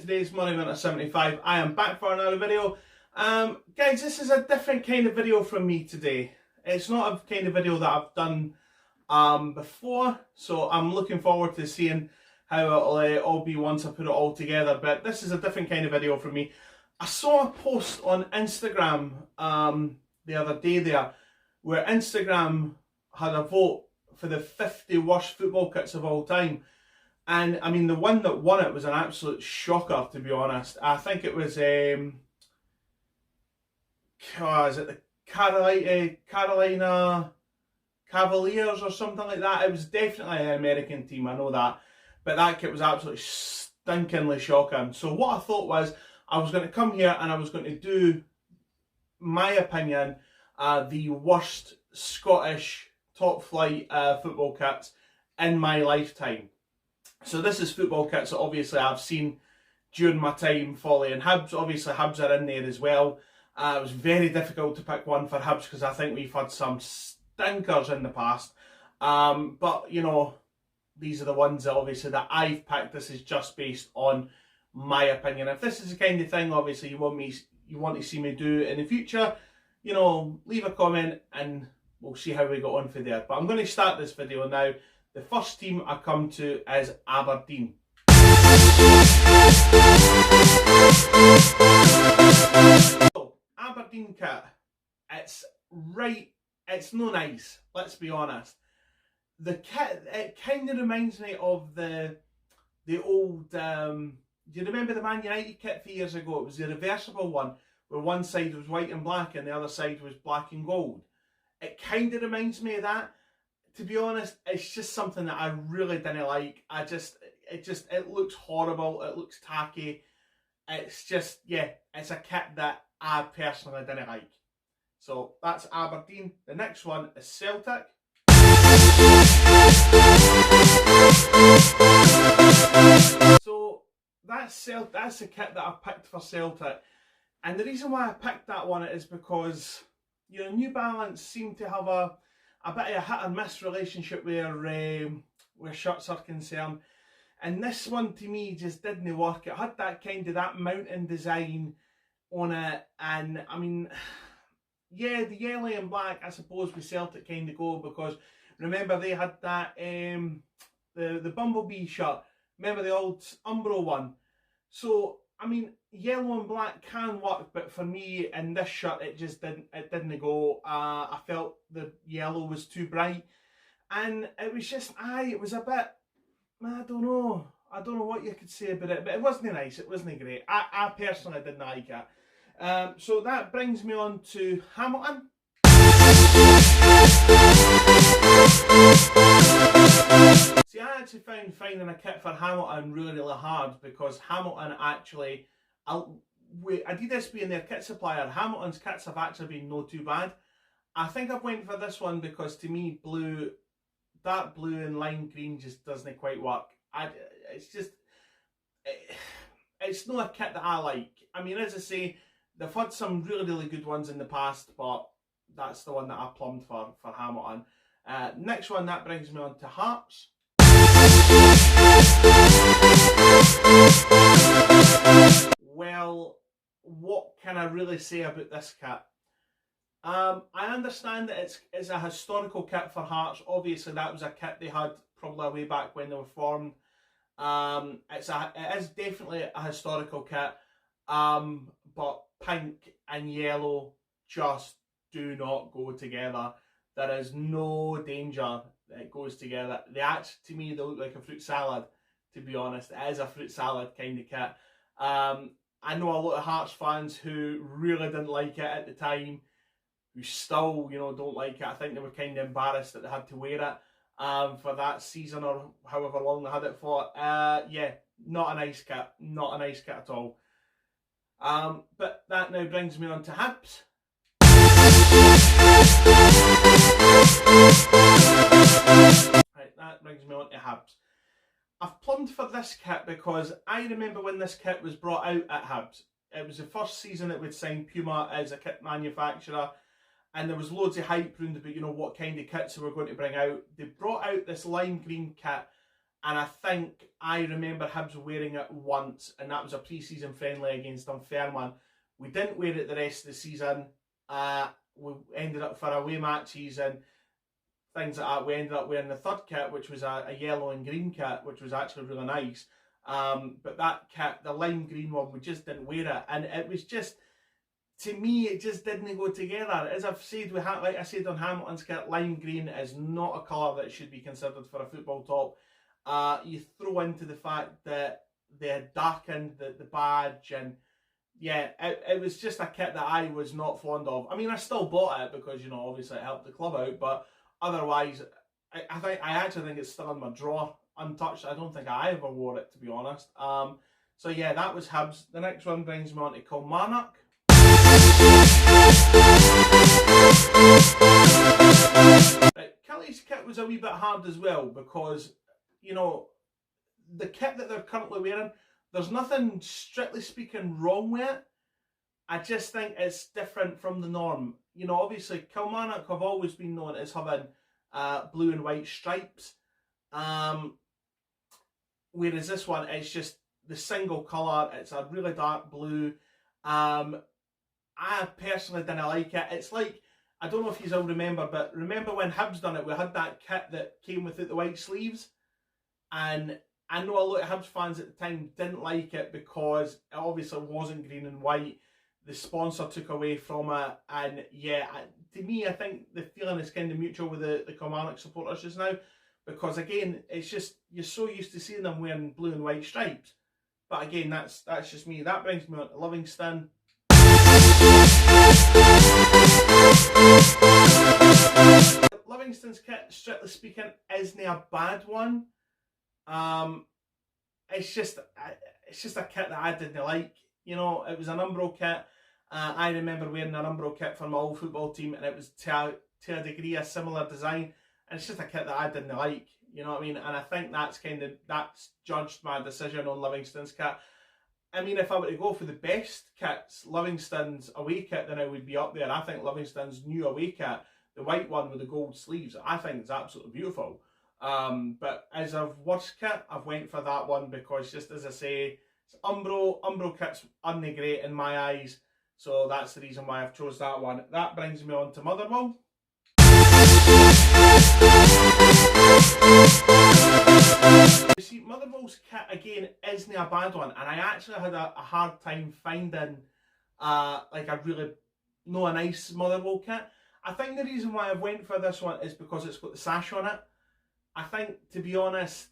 today's Money Minute 75. I am back for another video. Guys, this is a different kind of video from me today. It's not a kind of video that I've done before, so I'm looking forward to seeing how it'll all be once I put it all together. But this is a different kind of video from me. I saw a post on Instagram the other day there, where Instagram had a vote for the 50 worst football kits of all time. And I mean, the one that won it was an absolute shocker, to be honest. I think it was, is it the Carolina Cavaliers or something like that? It was definitely an American team, I know that. But that kit was absolutely stinkingly shocking. So what I thought was, I was going to come here and I was going to do my opinion, the worst Scottish top flight football kits in my lifetime. So this is football kits that obviously I've seen during my time following Hibs. Obviously Hibs are in there as well. It was very difficult to pick one for Hibs because I think we've had some stinkers in the past. But you know, these are the ones that obviously that I've picked. This is just based on my opinion. If this is the kind of thing obviously you want to see me do in the future, you know, leave a comment and we'll see how we go on for there. But I'm going to start this video now. The first team I come to is Aberdeen. So, Aberdeen kit, it's no nice, let's be honest. The kit, it kind of reminds me of the old, do you remember the Man United kit 3 years ago? It was the reversible one, where one side was white and black and the other side was black and gold. It kind of reminds me of that. To be honest, it's just something that I really didn't like. It looks horrible. It looks tacky. It's just, yeah, it's a kit that I personally didn't like. So that's Aberdeen. The next one is Celtic. So that's the kit that I picked for Celtic. And the reason why I picked that one is because, you know, New Balance seem to have a bit of a hit and miss relationship where shirts are concerned, and this one to me just didn't work. It had that mountain design on it, and I mean, yeah, the yellow and black I suppose with Celtic kind of go, because remember they had that the Bumblebee shirt, remember the old Umbro one. So I mean, yellow and black can work, but for me in this shirt it just didn't go. I felt the yellow was too bright, and it was just it was a bit, I don't know what you could say about it, but it wasn't nice, it wasn't great. I personally didn't like it. So that brings me on to Hamilton. See, I actually found finding a kit for Hamilton really hard, because Hamilton actually, Adidas being their kit supplier, Hamilton's kits have actually been no too bad. I think I've went for this one because to me dark blue and lime green just doesn't quite work. It's not a kit that I like. I mean, as I say, they've had some really good ones in the past, but that's the one that I plumbed for Hamilton. Next one, that brings me on to Hearts. Well, what can I really say about this kit? I understand that it's a historical kit for Hearts. Obviously that was a kit they had probably way back when they were formed. It is definitely a historical kit, but pink and yellow just do not go together. There is no danger that it goes together. To me, they look like a fruit salad, to be honest. It is a fruit salad kind of kit. I know a lot of Hearts fans who really didn't like it at the time, who still, you know, don't like it. I think they were kind of embarrassed that they had to wear it for that season or however long they had it for. Yeah, not a nice kit. Not a nice kit at all. But that now brings me on to Hibs. Right, that brings me on to Hibs. I've plumbed for this kit because I remember when this kit was brought out at Hibs. It was the first season it would sign Puma as a kit manufacturer, and there was loads of hype round about, you know, what kind of kits they were going to bring out. They brought out this lime green kit, and I think I remember Hibs wearing it once, and that was a pre-season friendly against Dunfermline. We didn't wear it the rest of the season. We ended up for away matches and things like that. We ended up wearing the third kit, which was a yellow and green kit, which was actually really nice. But that kit, the lime green one, we just didn't wear it, and it was just, to me, it just didn't go together. As I've said, like I said on Hamilton's kit, lime green is not a colour that should be considered for a football top. You throw into the fact that they had darkened the badge, and yeah, it was just a kit that I was not fond of. I mean, I still bought it because, you know, obviously it helped the club out, but otherwise, I actually think it's still in my drawer, untouched. I don't think I ever wore it, to be honest. So yeah, that was Hibs. The next one brings me on to Monarch. Right, Kelly's kit was a wee bit hard as well because, you know, the kit that they're currently wearing, there's nothing strictly speaking wrong with it. I just think it's different from the norm. You know, obviously Kilmarnock have always been known as having blue and white stripes. Whereas this one, it's just the single colour. It's a really dark blue. I personally didn't like it. It's like, I don't know if you all remember, but remember when Hibs done it, we had that kit that came without the white sleeves? And I know a lot of Hibs fans at the time didn't like it because it obviously wasn't green and white. The sponsor took away from it, and yeah, to me, I think the feeling is kind of mutual with the Kilmarnock supporters just now, because again, it's just, you're so used to seeing them wearing blue and white stripes. But again, that's just me. That brings me on to Lovingston. Livingston's kit, strictly speaking, isn't a bad one. It's just a kit that I didn't like. You know, it was an Umbro kit. I remember wearing an Umbro kit for my old football team, and it was to a degree a similar design. And it's just a kit that I didn't like. You know what I mean? And I think that's judged my decision on Livingston's kit. I mean, if I were to go for the best kits, Livingston's away kit then I would be up there. I think Livingston's new away kit, the white one with the gold sleeves, I think it's absolutely beautiful. But as a worst kit, I've went for that one because, just as I say, it's Umbro kit's only great in my eyes, so that's the reason why I've chose that one. That brings me on to Motherwell. You see, Motherwell's kit again isn't a bad one, and I actually had a hard time finding like a really a nice Motherwell kit. I think the reason why I went for this one is because it's got the sash on it. I think, to be honest,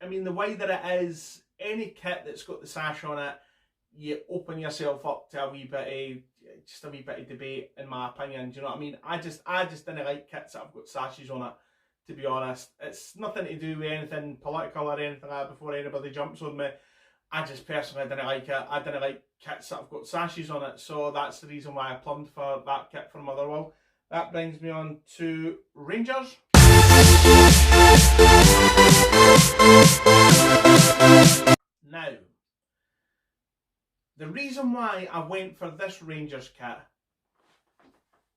I mean, the way that it is, any kit that's got the sash on it, you open yourself up to a wee bit of debate, in my opinion. Do you know what I mean? I just didn't like kits that have got sashes on it, to be honest. It's nothing to do with anything political or anything like that before anybody jumps on me. I just personally didn't like it. I didn't like kits that have got sashes on it, so that's the reason why I plumbed for that kit from Motherwell. That brings me on to Rangers. Now, the reason why I went for this Rangers kit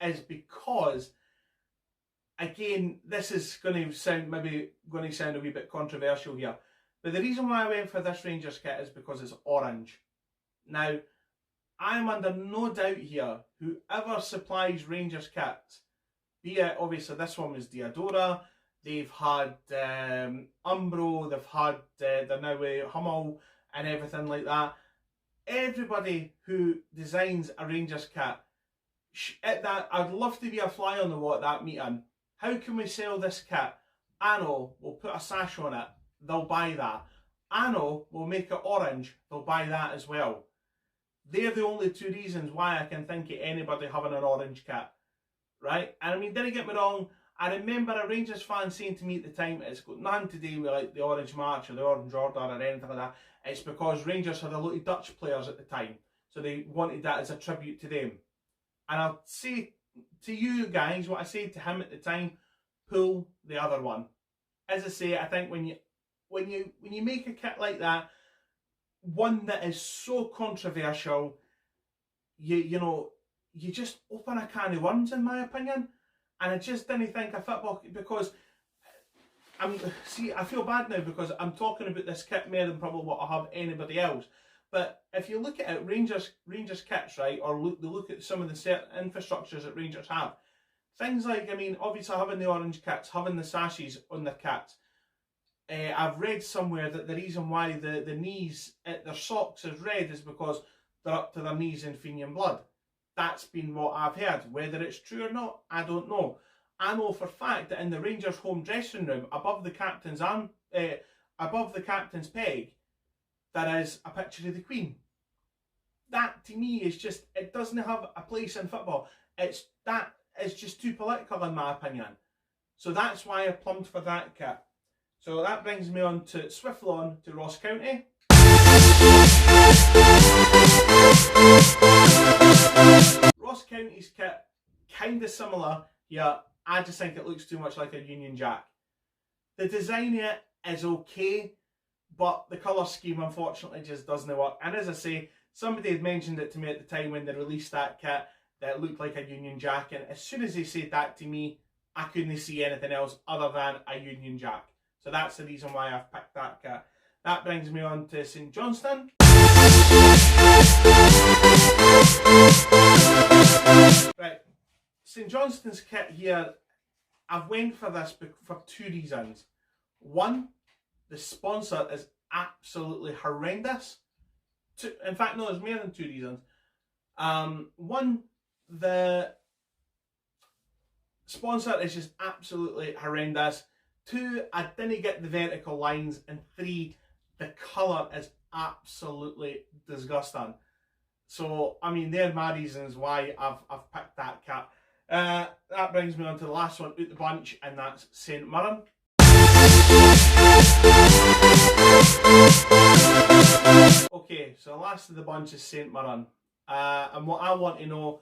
is because, again, this is going to sound a wee bit controversial here, but the reason why I went for this Rangers kit is because it's orange. Now, I'm under no doubt here, whoever supplies Rangers kits, be it, obviously this one was Diadora, they've had Umbro, they've had, they're now with Hummel and everything like that. Everybody who designs a Rangers kit, I'd love to be a fly on the wall at that meeting. How can we sell this kit? Anno, we'll put a sash on it, they'll buy that. Anno, we'll make it orange, they'll buy that as well. They're the only two reasons why I can think of anybody having an orange kit, right? And I mean, didn't get me wrong, I remember a Rangers fan saying to me at the time, it's got nothing to do with like the Orange March or the Orange Order or anything like that. It's because Rangers had a lot of Dutch players at the time, so they wanted that as a tribute to them. And I'll say to you guys what I said to him at the time: pull the other one. As I say, I think when you make a kit like that, one that is so controversial, you just open a can of worms, in my opinion. And I just didn't think a football, because I feel bad now because I'm talking about this kit more than probably what I have anybody else. But if you look at it, Rangers kits, right, or look at some of the certain infrastructures that Rangers have, things like, I mean, obviously having the orange kits, having the sashes on their kits. I've read somewhere that the reason why the knees at their socks is red is because they're up to their knees in Fenian blood. That's been what I've heard. Whether it's true or not, I don't know. I know for a fact that in the Rangers home dressing room, above the captain's peg, there is a picture of the Queen. That to me is just, it doesn't have a place in football. That is just too political in my opinion. So that's why I plumbed for that kit. So that brings me on to swiftly on to Ross County. Ross County's kit, kind of similar, yeah. I just think it looks too much like a Union Jack. The design of it is okay, but the colour scheme unfortunately just doesn't work. And as I say, somebody had mentioned it to me at the time when they released that kit, that it looked like a Union Jack, and as soon as they said that to me, I couldn't see anything else other than a Union Jack. So that's the reason why I've picked that kit. That brings me on to St Johnstone. Right, St Johnstone's kit here, I've went for this for two reasons. One, the sponsor is absolutely horrendous. In fact, no, there's more than two reasons. One, the sponsor is just absolutely horrendous. Two, I didn't get the vertical lines. And three, the colour is absolutely disgusting. So, I mean, they're my reasons why I've picked that kit. That brings me on to the last one out the bunch, and that's St Mirren. Okay, so the last of the bunch is St Mirren. And what I want to know,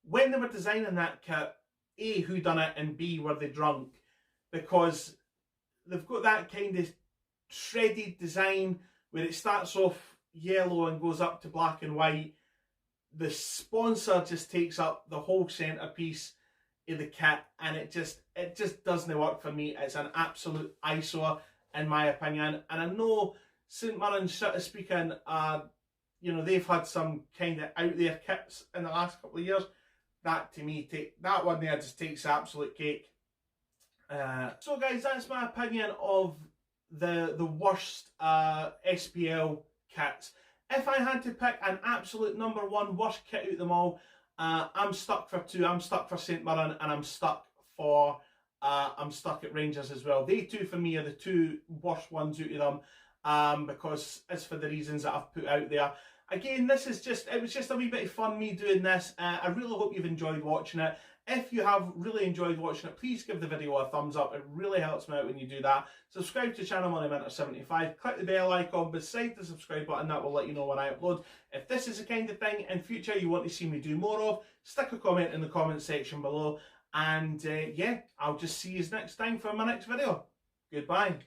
when they were designing that kit, A, who done it, and B, were they drunk? Because they've got that kind of shredded design where it starts off yellow and goes up to black and white. The sponsor just takes up the whole centrepiece of the kit, and it just doesn't work for me. It's an absolute eyesore in my opinion. And I know St Mirren, so to speaking, you know, they've had some kind of out there kits in the last couple of years. That to me, that one there just takes absolute cake. So guys, that's my opinion of the worst SPL kits. If I had to pick an absolute number one worst kit out of them all, I'm stuck for two. I'm stuck for St Mirren, and I'm stuck at Rangers as well. They two for me are the two worst ones out of them, because it's for the reasons that I've put out there. Again, it was just a wee bit of fun me doing this. I really hope you've enjoyed watching it. If you have really enjoyed watching it, please give the video a thumbs up. It really helps me out when you do that. Subscribe to the channel Monarch75. Click the bell icon beside the subscribe button. That will let you know when I upload. If this is the kind of thing in future you want to see me do more of, stick a comment in the comment section below. And yeah, I'll just see you next time for my next video. Goodbye.